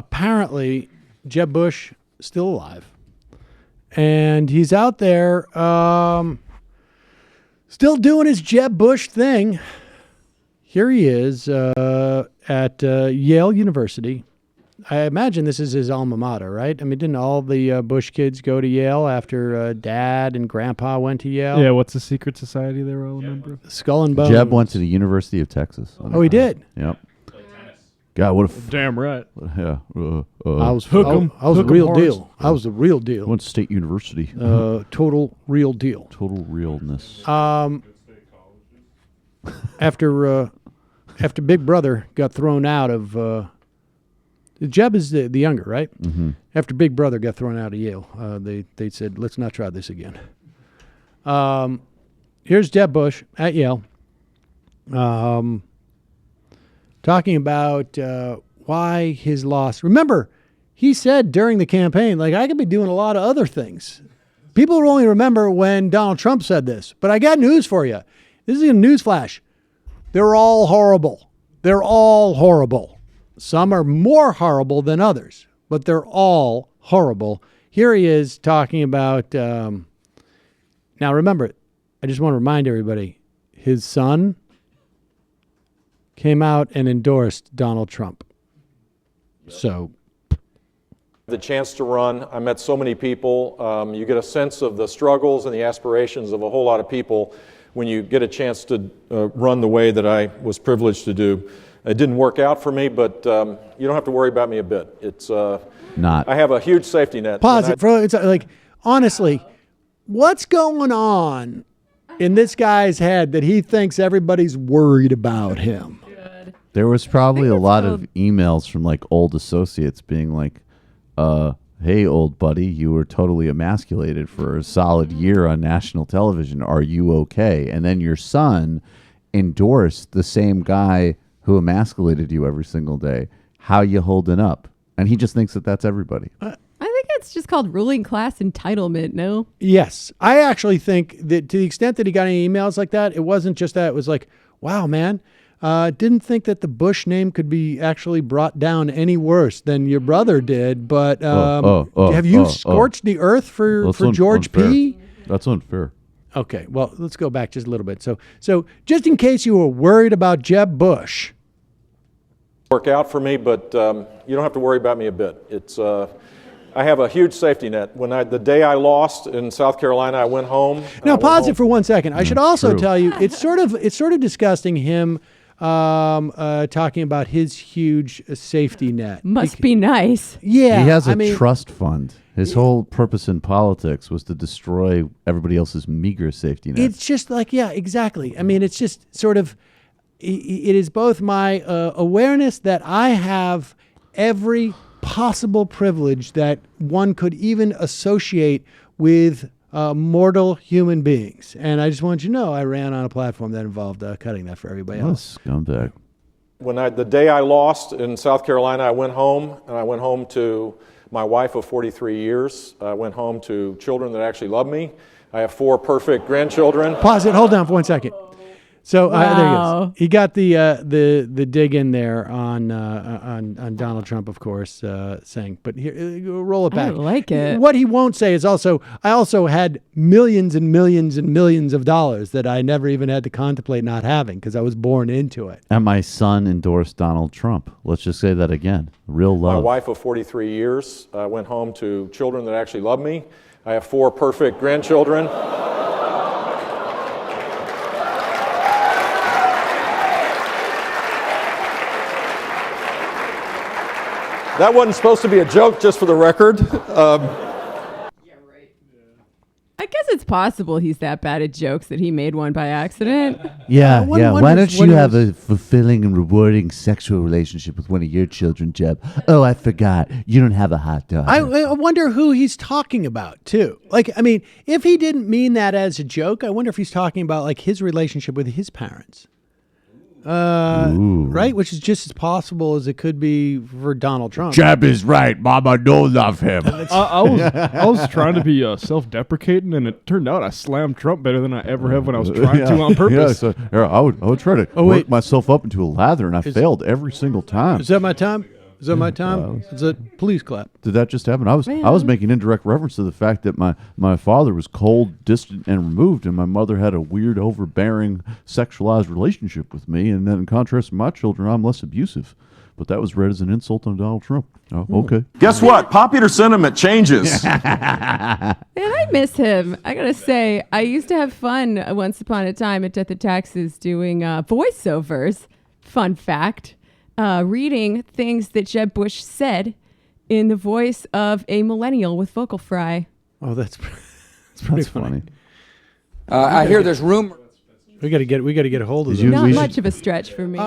apparently Jeb Bush still alive. And he's out there still doing his Jeb Bush thing. Here he is at Yale University. I imagine this is his alma mater, right? I mean, didn't all the Bush kids go to Yale after Dad and Grandpa went to Yale? Yeah, what's the secret society they were all a member of? Skull and Bones. Jeb went to the University of Texas. Oh, he did? Yep. God, what a... Damn right. Yeah. I was Hook 'em. I was a Hook 'em real horns. deal. I was the real deal. Went to State University. Total real deal. Total realness. After Big Brother got thrown out of... Jeb is the younger, right? Mm-hmm. After Big Brother got thrown out of Yale, they said, let's not try this again. Here's Jeb Bush at Yale talking about why his loss. Remember, he said during the campaign, like, I could be doing a lot of other things. People will only remember when Donald Trump said this. But I got news for you. This is a news flash. They're all horrible. They're all horrible. Some are more horrible than others, but they're all horrible. Here he is talking about, now remember, I just want to remind everybody, his son came out and endorsed Donald Trump. So. The chance to run, I met so many people. You get a sense of the struggles and the aspirations of a whole lot of people when you get a chance to run the way that I was privileged to do. It didn't work out for me, but you don't have to worry about me a bit. It's not. I have a huge safety net. Pause it. It's like, honestly, what's going on in this guy's head that he thinks everybody's worried about him? There was probably a lot of emails from like old associates being like, hey, old buddy, you were totally emasculated for a solid year on national television. Are you okay? And then your son endorsed the same guy who emasculated you every single day. How you holding up? And he just thinks that that's everybody. I think it's just called ruling class entitlement, no? Yes. I actually think that to the extent that he got any emails like that, it wasn't just that. It was like, wow, man, didn't think that the Bush name could be actually brought down any worse than your brother did. But have you scorched the earth for George unfair. P.? That's unfair. Okay, well, let's go back just a little bit. So just in case you were worried about Jeb Bush. Work out for me, but you don't have to worry about me a bit. It's I have a huge safety net. The day I lost in South Carolina, I went home. Now pause it for 1 second. I should also true. tell you, it's sort of disgusting him talking about his huge safety net. Must be nice. Yeah, He has a trust fund. His whole purpose in politics was to destroy everybody else's meager safety net. It's just like, yeah, exactly. I mean, it's just sort of, it is both my awareness that I have every possible privilege that one could even associate with mortal human beings. And I just want you to know I ran on a platform that involved cutting that for everybody else. Scumbag. The day I lost in South Carolina, I went home, and I went home to my wife of 43 years. I went home to children that actually love me. I have 4 perfect grandchildren. Pause it. Hold on for 1 second. So there Wow. he is. He got the dig in there on Donald Trump, of course, saying. But here, roll it back. I like it. What he won't say is I also had millions and millions and millions of dollars that I never even had to contemplate not having because I was born into it. And my son endorsed Donald Trump. Let's just say that again. Real love. My wife of 43 years. I went home to children that actually love me. I have 4 perfect grandchildren. That wasn't supposed to be a joke, just for the record. I guess it's possible he's that bad at jokes that he made one by accident. Yeah, one yeah. Why wonders don't you what have is- a fulfilling and rewarding sexual relationship with one of your children, Jeb? Oh, I forgot. You don't have a hot dog. I wonder who he's talking about, too. Like, I mean, if he didn't mean that as a joke, I wonder if he's talking about, like, his relationship with his parents. Right? Which is just as possible as it could be for Donald Trump. Jeb is right. Mama don't love him. I was trying to be self-deprecating, and it turned out I slammed Trump better than I ever have when I was trying to on purpose. Yeah, so I would try to work myself up into a lather, and I failed every single time. Is that my time? Is that my time? It's a police clap. Did that just happen? I was making indirect reference to the fact that my father was cold, distant, and removed, and my mother had a weird, overbearing, sexualized relationship with me. And then, in contrast to my children, I'm less abusive. But that was read as an insult on Donald Trump. Oh, okay. Guess what? Popular sentiment changes. Man, I miss him. I gotta say, I used to have fun once upon a time at Death of Taxes doing voiceovers. Fun fact. Reading things that Jeb Bush said in the voice of a millennial with vocal fry. Oh, that's pretty funny. I hear there's rumor. We got to get a hold of Did those. you- Not we should- much of a stretch for me.